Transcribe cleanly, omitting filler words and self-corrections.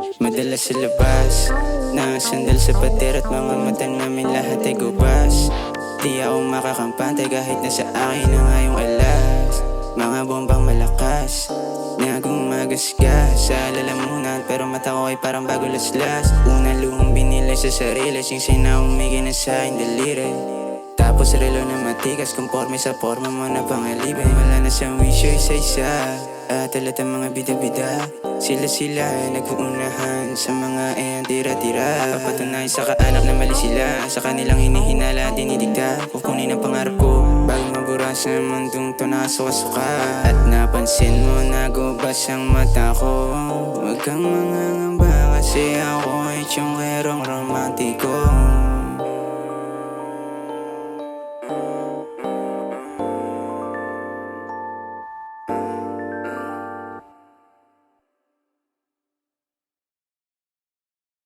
Madalas sa labas, nakasandal sa pader at mga mata namin lahat ay gubas. Di ako makakampante kahit nasa akin na nga yung alas. Mga bombang malakas na gumagasgas sa lalamunan, pero mata ko ay parang bago laslas. Unang luhong binilay sa sarili, sing na umigay na sa aking daliri. Tapos relo na matigas, conforme sa forma mo na pangalibin. Wala na siyang wisyo isa-isa at lahat ang mga bida-bida. Sila nag-uunahan sa mga tira-tira. Papatunay sa kaanak na mali sila, sa kanilang hinihinala at dinidikta. Kukunin ang pangarap ko bago mabura sa mundong to nakasuka-suka. At napansin mo na gubas ang mata ko. Huwag kang mangangamba kasi ako ay tiyongkerong romantiko.